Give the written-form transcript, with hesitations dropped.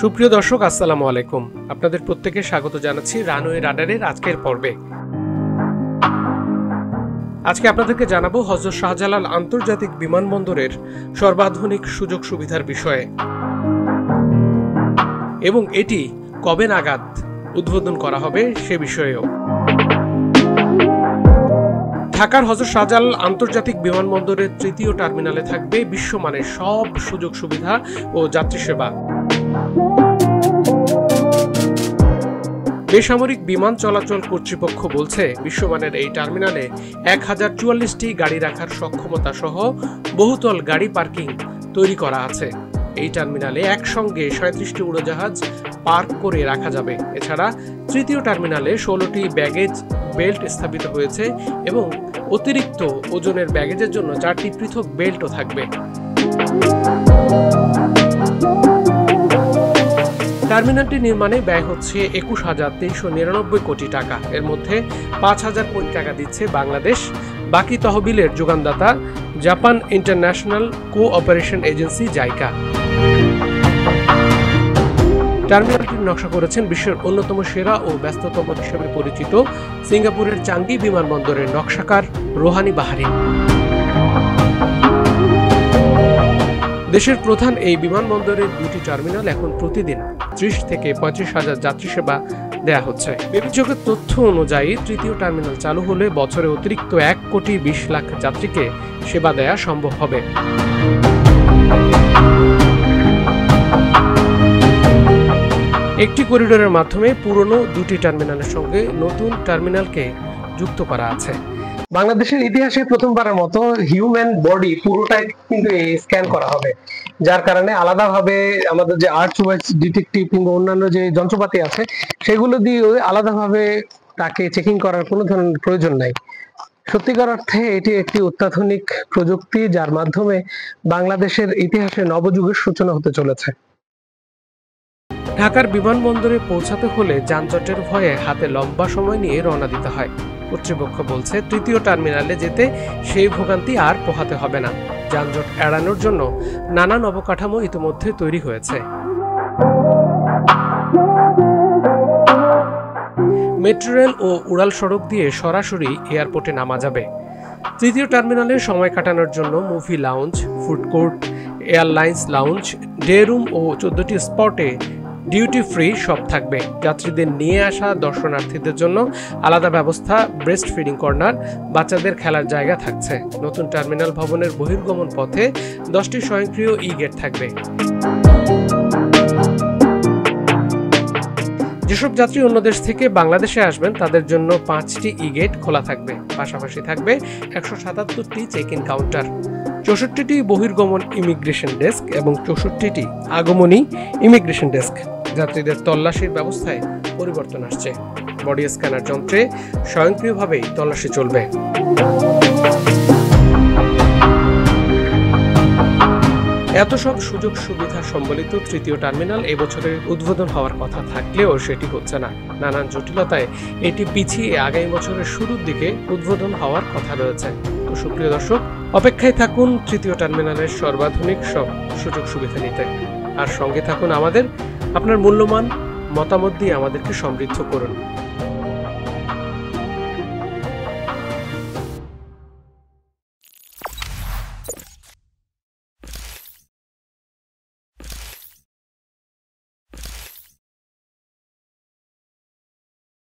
সুপ্রিয় দর্শক, আসসালামু আলাইকুম। আপনাদের প্রত্যেককে স্বাগত জানাচ্ছি রানওয়ে রাডারের আজকের পর্বে। আজকে আপনাদেরকে জানাবো হযরত শাহজালাল আন্তর্জাতিক বিমানবন্দরের সর্বাধুনিক সুযোগ সুবিধার বিষয়ে এবং এটি কবে নাগাদ উদ্বোধন করা হবে সে বিষয়েও। ঢাকার হযরত শাহজালাল আন্তর্জাতিক বিমানবন্দরের তৃতীয় টার্মিনালে থাকবে বিশ্বমানের সব সুযোগ সুবিধা ও যাত্রী সেবা। বেসামরিক বিমান চলাচল কর্তৃপক্ষ বলছে, বিশ্বমানের এই টার্মিনালে 1044টি গাড়ি রাখার সক্ষমতা সহ বহুতল গাড়ি পার্কিং তৈরি করা আছে। এই টার্মিনালে একসঙ্গে 37টি উড়োজাহাজ পার্ক করে রাখা যাবে। এছাড়া তৃতীয় টার্মিনালে 16টি ব্যাগেজ বেল্ট স্থাপিত হয়েছে এবং অতিরিক্ত ওজনের ব্যাগেজের জন্য 4টি পৃথক বেল্টও থাকবে। টার্মিনালটি নির্মাণে ব্যয় হচ্ছে 21,399 কোটি টাকা। এর মধ্যে 5,000 কোটি টাকা দিচ্ছে বাংলাদেশ, বাকি তহবিলের যোগানদাতা Japan International Cooperation Agency JICA. টার্মিনালটির নকশা করেছেন বিশ্বের অন্যতম সেরা ও ব্যস্ততম হিসেবে পরিচিত সিঙ্গাপুরের চাঙ্গি বিমানবন্দরের নকশাকার রোহানি বাহারিন। দেশের প্রধান এই বিমানবন্দরের দুটি টার্মিনাল এখন প্রতিদিন 30 থেকে 35,000 যাত্রী সেবা দেয়া হচ্ছে। বিবেচকের তথ্য অনুযায়ী তৃতীয় টার্মিনাল চালু হলে বছরে অতিরিক্ত 1,20,00,000 যাত্রীকে সেবা দেয়া সম্ভব হবে। একটি করিডোরের মাধ্যমে পুরনো দুটি টার্মিনালের সঙ্গে নতুন টার্মিনালকে যুক্ত করা আছে। বাংলাদেশের ইতিহাসে প্রথমবারের মতো হিউম্যান বডি পুরোটাই কিন্তু স্ক্যান করা হবে, যার কারণে আলাদাভাবে আমাদের যে আর্চওয়েজ ডিটেকটিভ কিংবা অন্যান্য যে যন্ত্রপাতি আছে সেগুলো দিয়ে আলাদাভাবে তাকে চেকিং করার কোনো ধরনের প্রয়োজন নাই। সত্যিকার অর্থে এটি একটি অত্যাধুনিক প্রযুক্তি, যার মাধ্যমে বাংলাদেশের ইতিহাসে নবযুগের সূচনা হতে চলেছে। ঢাকার বিমানবন্দরে পৌঁছাতে হলে যানজটের ভয়ে হাতে লম্বা সময় নিয়ে রওনা দিতে হয়। কর্তৃপক্ষ বলছে, তৃতীয় টার্মিনালে যেতে সেই ভোগান্তি আর পোহাতে হবে না। যানজট এড়ানোর জন্য নানান অবকাঠামো ইতিমধ্যে তৈরি হয়েছে। মেট্রো রেল ও উড়াল সড়ক দিয়ে সরাসরি এয়ারপোর্টে নামা যাবে। তৃতীয় টার্মিনালে সময় কাটানোর জন্য movie lounge, food court, airlines lounge, day room ও 14টি স্পটে ডিউটি ফ্রি সব থাকবে। যাত্রীদের নিয়ে আসা দর্শনার্থীদের জন্য আলাদা ব্যবস্থা, ব্রেস্ট ফিডিং কর্নার, বাচ্চাদের খেলার জায়গা থাকছে। নতুন টার্মিনাল ভবনের বহির্গমন পথে 10টি স্বয়ংক্রিয় ই-গেট থাকবে। যেসব যাত্রী অন্য দেশ থেকে বাংলাদেশে আসবেন তাদের জন্য 5টি ই-গেট খোলা থাকবে। পাশাপাশি থাকবে 177টি চেক ইন কাউন্টার, 64টি বহির্গমন ইমিগ্রেশন ডেস্ক এবং 64টি আগমনী ইমিগ্রেশন ডেস্ক। যাত্রীদের তল্লাশির ব্যবস্থায় পরিবর্তন আসছে। বডি স্ক্যানার যন্ত্রে স্বয়ংক্রিয়ভাবেই তল্লাশি চলবে। এত সব সুযোগ সুবিধা সম্বলিত তৃতীয় টার্মিনাল এবছরের উদ্বোধন হওয়ার কথা থাকলেও সেটি হচ্ছে না। নানান জটিলতায় এটি পিছিয়ে আগামী বছরের শুরুর দিকে উদ্বোধন হওয়ার কথা রয়েছে। তো সুপ্রিয় দর্শক, অপেক্ষায় থাকুন তৃতীয় টার্মিনালের সর্বাধুনিক সব সুযোগ সুবিধা নিতে। আর সঙ্গে থাকুন আমাদের। আপনার মূল্যবান মতামত দিয়ে আমাদেরকে সমৃদ্ধ করুন।